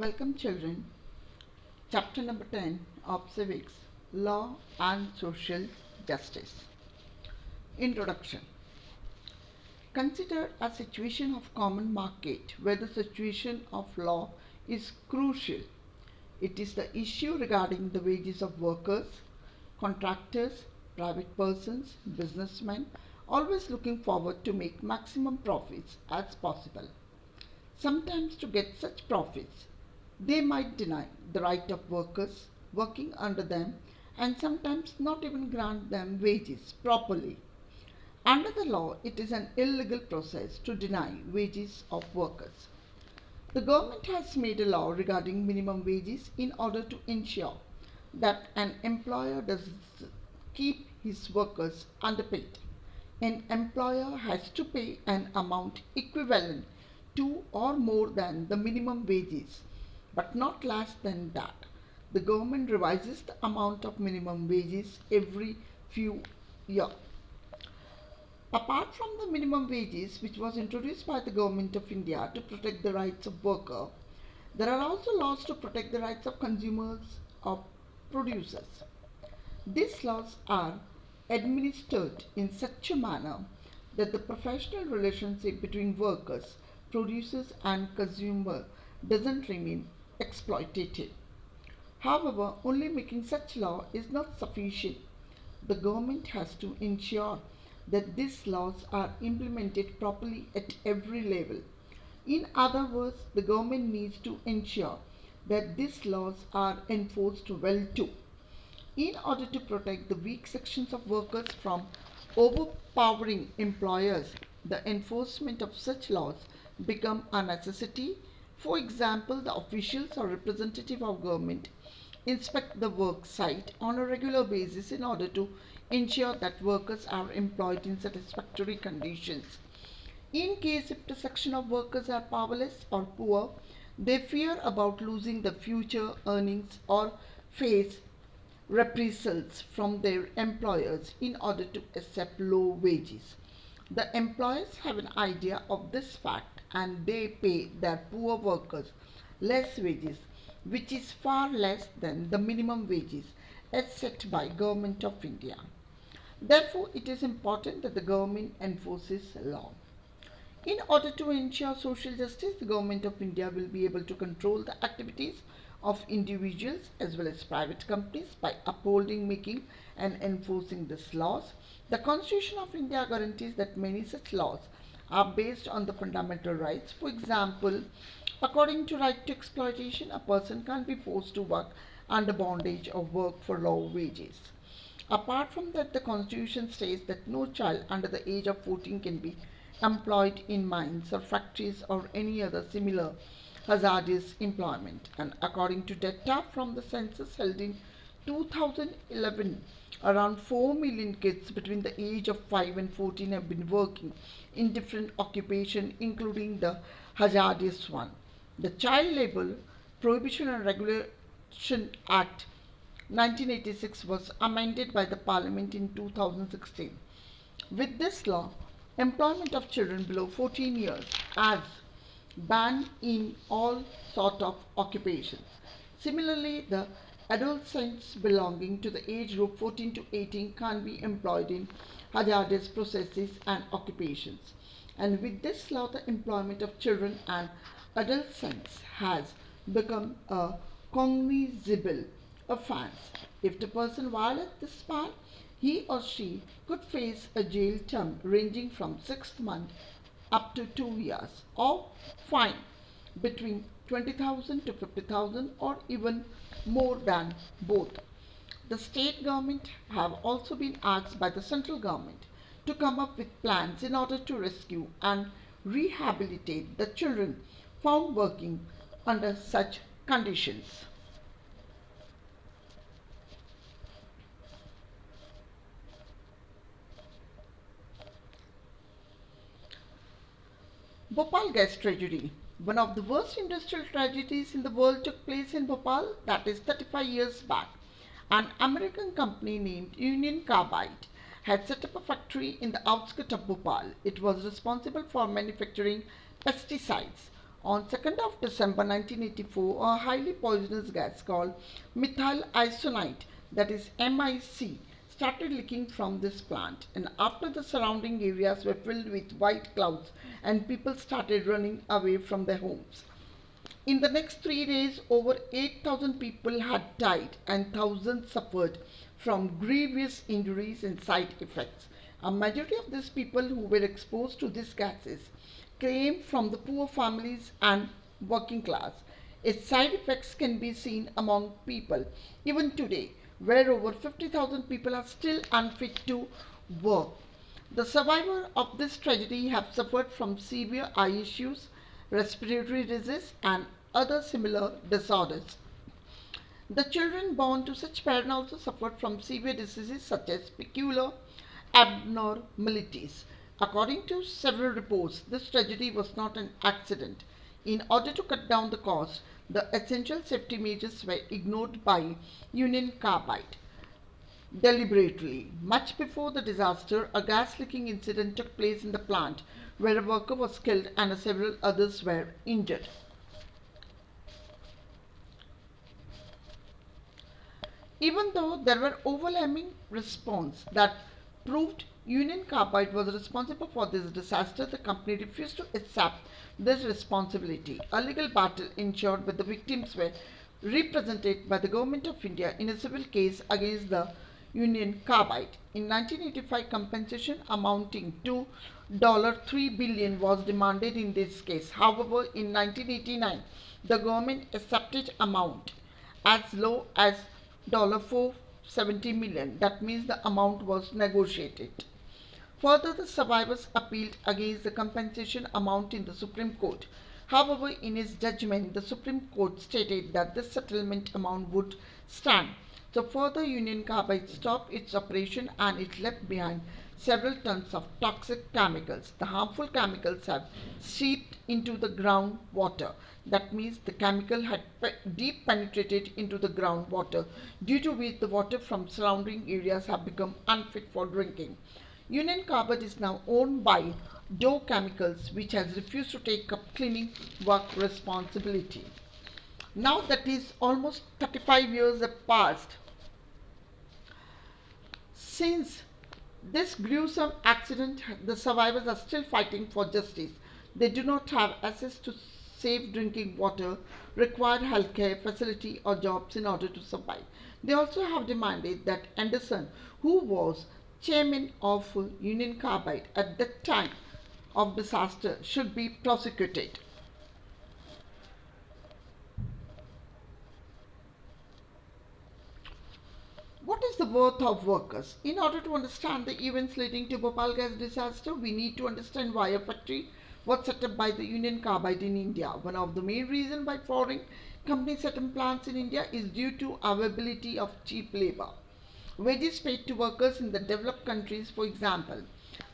Welcome children. Chapter number 10 of Civics, Law and Social Justice. Introduction. Consider a situation of common market where the situation of law is crucial. It is the issue regarding the wages of workers, contractors, private persons, businessmen, always looking forward to make maximum profits as possible. Sometimes to get such profits, they might deny the right of workers working under them and sometimes not even grant them wages properly. Under the law, it is an illegal process to deny wages of workers. The government has made a law regarding minimum wages in order to ensure that an employer does keep his workers underpaid. An employer has to pay an amount equivalent to or more than the minimum wages, but not less than that. The government revises the amount of minimum wages every few years. Apart from the minimum wages, which was introduced by the Government of India to protect the rights of workers, there are also laws to protect the rights of consumers or producers. These laws are administered in such a manner that the professional relationship between workers, producers and consumer doesn't remain exploitative. However, only making such law is not sufficient. The government has to ensure that these laws are implemented properly at every level. In other words, the government needs to ensure that these laws are enforced well too. In order to protect the weak sections of workers from overpowering employers, the enforcement of such laws become a necessity. For example, the officials or representative of government inspect the work site on a regular basis in order to ensure that workers are employed in satisfactory conditions. In case if the section of workers are powerless or poor, they fear about losing the future earnings or face reprisals from their employers in order to accept low wages. The employers have an idea of this fact and they pay their poor workers less wages, which is far less than the minimum wages as set by Government of India. Therefore, it is important that the government enforces law. In order to ensure social justice, the Government of India will be able to control the activities of individuals as well as private companies by upholding, making and enforcing these laws. The Constitution of India guarantees that many such laws are based on the fundamental rights. For example, according to right to exploitation, a person can't be forced to work under bondage or work for low wages. Apart from that, the Constitution states that no child under the age of 14 can be employed in mines or factories or any other similar hazardous employment. And according to data from the census held in 2011, around 4 million kids between the age of 5 and 14 have been working in different occupations, including the hazardous one. The Child Labor Prohibition and Regulation Act 1986 was amended by the Parliament in 2016. With this law, employment of children below 14 years as banned in all sort of occupations. Similarly, the adolescents belonging to the age group 14 to 18 can't be employed in hazardous processes and occupations. And with this law, the employment of children and adolescents has become a cognizable offense. If the person violates this ban, he or she could face a jail term ranging from 6 months up to 2 years or fine between 20,000 to 50,000 or even more than both. The state government have also been asked by the central government to come up with plans in order to rescue and rehabilitate the children found working under such conditions. Bhopal gas tragedy. One of the worst industrial tragedies in the world took place in Bhopal, that is 35 years back. An American company named Union Carbide had set up a factory in the outskirts of Bhopal. It was responsible for manufacturing pesticides. On 2nd of December 1984, a highly poisonous gas called methyl isonite, that is MIC, started leaking from this plant, and after the surrounding areas were filled with white clouds and people started running away from their homes. In the next 3 days, over 8,000 people had died and thousands suffered from grievous injuries and side effects. A majority of these people who were exposed to these gases came from the poor families and working class. Its side effects can be seen among people even today, where over 50,000 people are still unfit to work. The survivors of this tragedy have suffered from severe eye issues, respiratory disease, and other similar disorders. The children born to such parents also suffered from severe diseases such as peculiar abnormalities. According to several reports, this tragedy was not an accident. In order to cut down the cost, the essential safety measures were ignored by Union Carbide deliberately. Much before the disaster, a gas leaking incident took place in the plant where a worker was killed and several others were injured. Even though there were overwhelming response that proved Union Carbide was responsible for this disaster, the company refused to accept this responsibility. A legal battle ensured, but the victims were represented by the Government of India in a civil case against the Union Carbide. In 1985, compensation amounting to $3 billion was demanded in this case. However, in 1989, the government accepted amount as low as $470 million. That means the amount was negotiated. Further, the survivors appealed against the compensation amount in the Supreme Court. However, in its judgment, the Supreme Court stated that this settlement amount would stand. So further, Union Carbide stopped its operation and it left behind several tons of toxic chemicals. The harmful chemicals have seeped into the groundwater. That means the chemical had deep penetrated into the groundwater, due to which the water from surrounding areas have become unfit for drinking. Union Carbide is now owned by Dow Chemicals, which has refused to take up cleaning work responsibility. Now that is almost 35 years have passed since this gruesome accident. The survivors are still fighting for justice. They do not have access to safe drinking water, required healthcare facility or jobs in order to survive. They also have demanded that Anderson, who was chairman of Union Carbide at the time of disaster, should be prosecuted. What is the worth of workers? In order to understand the events leading to Bhopal gas disaster, we need to understand why a factory was set up by the Union Carbide in India. One of the main reasons why foreign companies set up plants in India is due to availability of cheap labor. Wages paid to workers in the developed countries, for example,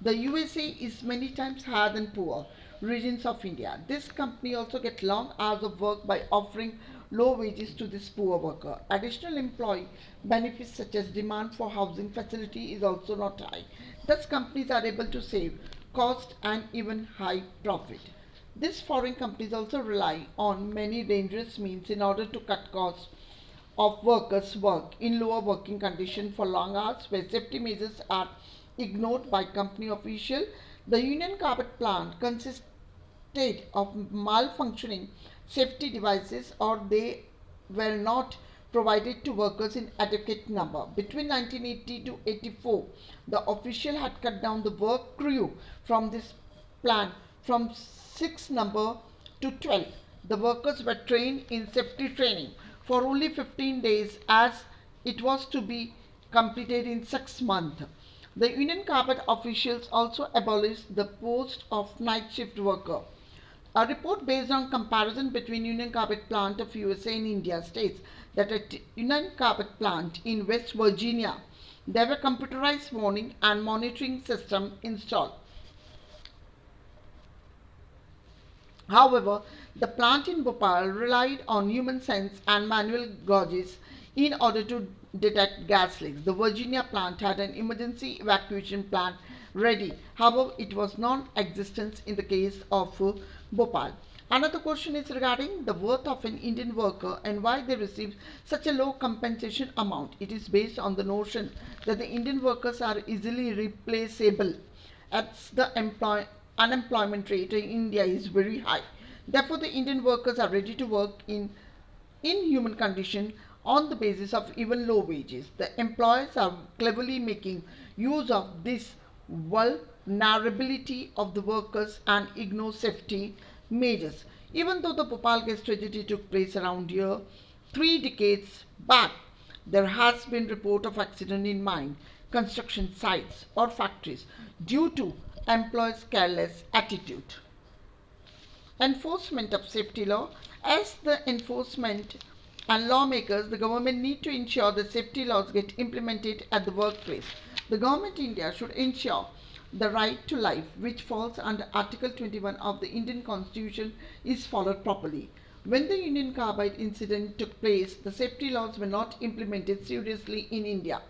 the USA, is many times higher than poor regions of India. This company also get long hours of work by offering low wages to this poor worker. Additional employee benefits such as demand for housing facility is also not high. Thus, companies are able to save cost and even high profit. These foreign companies also rely on many dangerous means in order to cut costs of workers' work in lower working conditions for long hours, where safety measures are ignored by company officials. The Union Carbide plant consisted of malfunctioning safety devices, or they were not provided to workers in adequate number. Between 1980 to 84, the official had cut down the work crew from this plant from 6 number to 12. The workers were trained in safety training for only 15 days, as it was to be completed in 6 months. The Union Carbide officials also abolished the post of night shift worker. A report based on comparison between Union Carbide plant of USA and India states that at Union Carbide plant in West Virginia, there were computerized warning and monitoring system installed. However, the plant in Bhopal relied on human sense and manual gauges in order to detect gas leaks. The Virginia plant had an emergency evacuation plan ready. However, it was non-existent in the case of Bhopal. Another question is regarding the worth of an Indian worker and why they receive such a low compensation amount. It is based on the notion that the Indian workers are easily replaceable as the unemployment rate in India is very high. Therefore, the Indian workers are ready to work in inhuman condition on the basis of even low wages. The employers are cleverly making use of this vulnerability of the workers and ignore safety measures. Even though the Bhopal gas tragedy took place around here 3 decades back, there has been report of accident in mine, construction sites or factories due to employees' careless attitude. Enforcement of safety law. As the enforcement and lawmakers, the government need to ensure that safety laws get implemented at the workplace. The government India should ensure the right to life, which falls under Article 21 of the Indian Constitution, is followed properly. When the Union Carbide incident took place, the safety laws were not implemented seriously in India.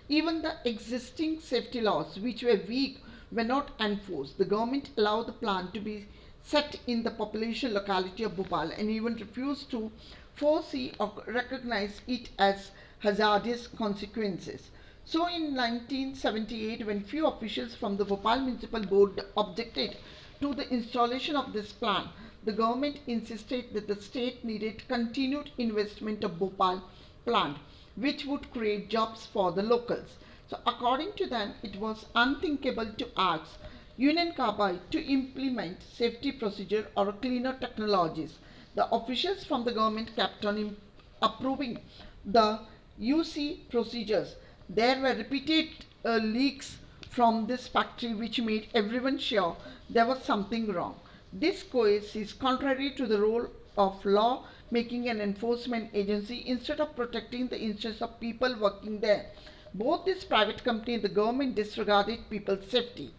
Even the existing safety laws, which were weak, were not enforced. The government allowed the plant to be set in the population locality of Bhopal and even refused to foresee or recognize it as hazardous consequences. So in 1978, when few officials from the Bhopal Municipal Board objected to the installation of this plant, the government insisted that the state needed continued investment of Bhopal plant, which would create jobs for the locals. So according to them, it was unthinkable to ask Union Carbide to implement safety procedure or cleaner technologies. The officials from the government kept on approving the UC procedures. There were repeated leaks from this factory which made everyone sure there was something wrong. This case is contrary to the role of law making an enforcement agency instead of protecting the interests of people working there. Both this private company and the government disregarded people's safety.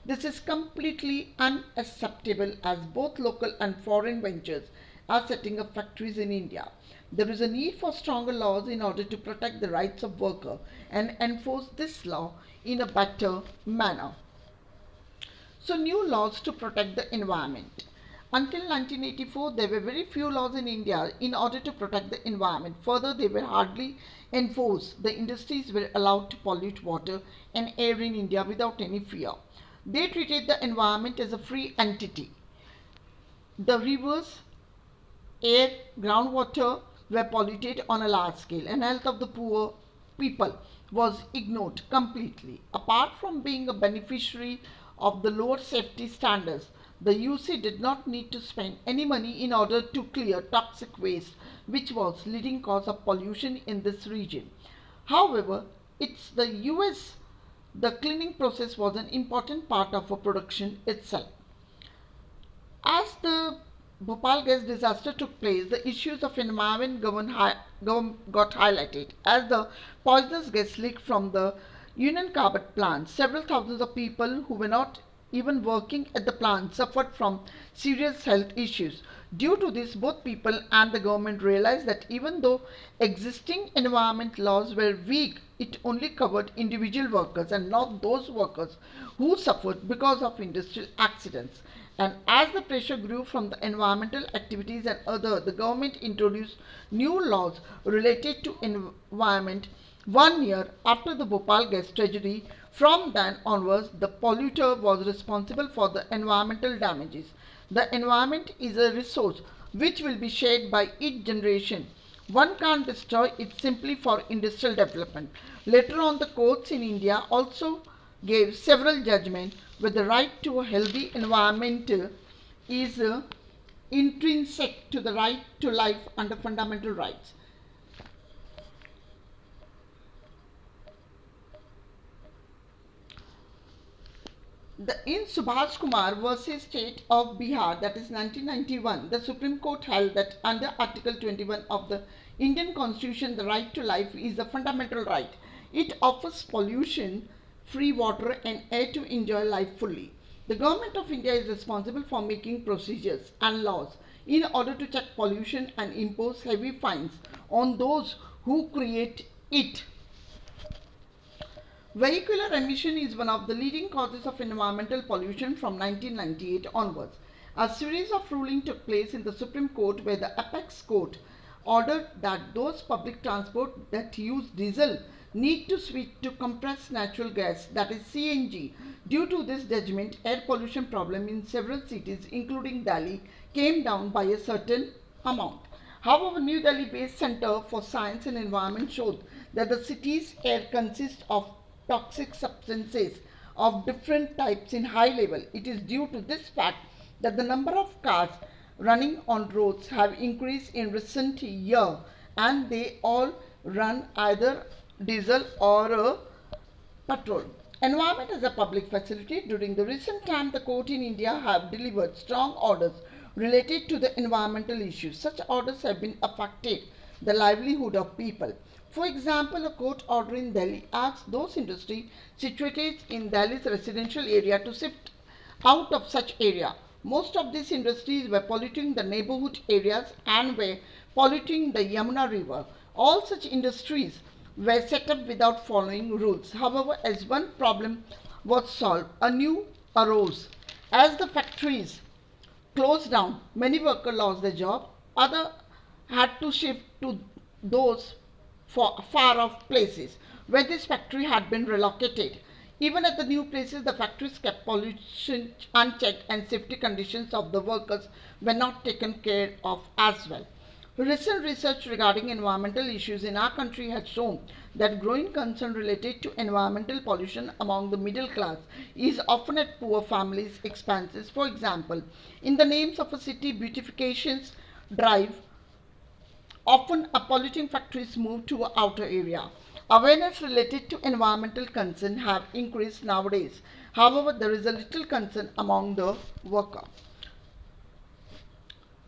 This is completely unacceptable as both local and foreign ventures are setting up factories in India. There is a need for stronger laws in order to protect the rights of workers and enforce this law in a better manner. So new laws to protect the environment. Until 1984, there were very few laws in India in order to protect the environment. Further, they were hardly enforced. The industries were allowed to pollute water and air in India without any fear. They treated the environment as a free entity. The rivers, air, groundwater were polluted on a large scale, and health of the poor people was ignored completely. Apart from being a beneficiary of the lower safety standards, the UC did not need to spend any money in order to clear toxic waste, which was leading cause of pollution in this region. However, it's the US the cleaning process was an important part of a production itself. As the Bhopal gas disaster took place, the issues of environment got highlighted as the poisonous gas leaked from the Union Carbide plant. Several thousands of people who were not even working at the plant suffered from serious health issues. Due to this, both people and the government realized that even though existing environment laws were weak, it only covered individual workers and not those workers who suffered because of industrial accidents. And as the pressure grew from the environmental activities and other, the government introduced new laws related to environment 1 year after the Bhopal gas tragedy. From then onwards, the polluter was responsible for the environmental damages. The environment is a resource which will be shared by each generation. One can't destroy it simply for industrial development. Later on, the courts in India also gave several judgments where the right to a healthy environment is intrinsic to the right to life under fundamental rights. In Subhash Kumar versus State of Bihar, that is 1991, the Supreme Court held that under Article 21 of the Indian Constitution, the right to life is a fundamental right. It offers pollution free water and air to enjoy life fully. The government of India is responsible for making procedures and laws in order to check pollution and impose heavy fines on those who create it. Vehicular emission is one of the leading causes of environmental pollution from 1998 onwards. A series of rulings took place in the Supreme Court where the apex court ordered that those public transport that use diesel need to switch to compressed natural gas, that is CNG. Due to this judgment, air pollution problem in several cities including Delhi came down by a certain amount. However, New Delhi-based Center for Science and Environment showed that the city's air consists of toxic substances of different types in high level. It is due to this fact that the number of cars running on roads have increased in recent year, and they all run either diesel or petrol. Environment as a public facility. During the recent time, the court in India have delivered strong orders related to the environmental issues. Such orders have been affected the livelihood of people. For example, a court order in Delhi asked those industries situated in Delhi's residential area to shift out of such area. Most of these industries were polluting the neighborhood areas and were polluting the Yamuna river. All such industries were set up without following rules. However, as one problem was solved, a new arose. As the factories closed down, many workers lost their job. Others had to shift to those far off places where this factory had been relocated. Even at the new places, the factories kept pollution unchecked and safety conditions of the workers were not taken care of as well. Recent research regarding environmental issues in our country has shown that growing concern related to environmental pollution among the middle class is often at poor families' expenses. For example, in the names of a city beautifications drive, often a polluting factories move to an outer area. Awareness related to environmental concern have increased nowadays. However, there is a little concern among the worker.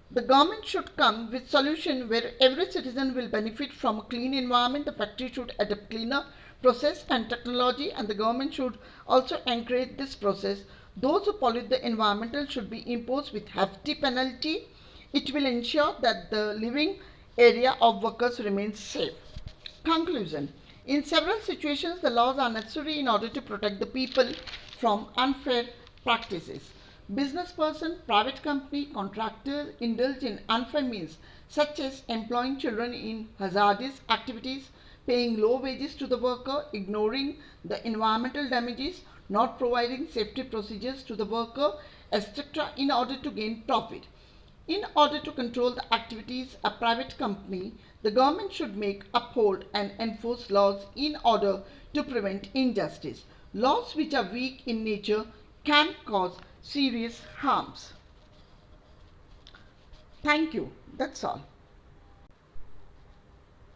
The government should come with solution where every citizen will benefit from a clean environment. The factory should adopt cleaner process and technology, and the government should also encourage this process. Those who pollute the environment should be imposed with hefty penalty. It will ensure that the living area of workers remains safe. Conclusion. In several situations, the laws are necessary in order to protect the people from unfair practices. Business person, private company, contractor indulge in unfair means such as employing children in hazardous activities, paying low wages to the worker, ignoring the environmental damages, not providing safety procedures to the worker, etc. in order to gain profit. In order to control the activities of a private company, the government should make, uphold and enforce laws in order to prevent injustice. Laws which are weak in nature can cause serious harms. Thank you. That's all.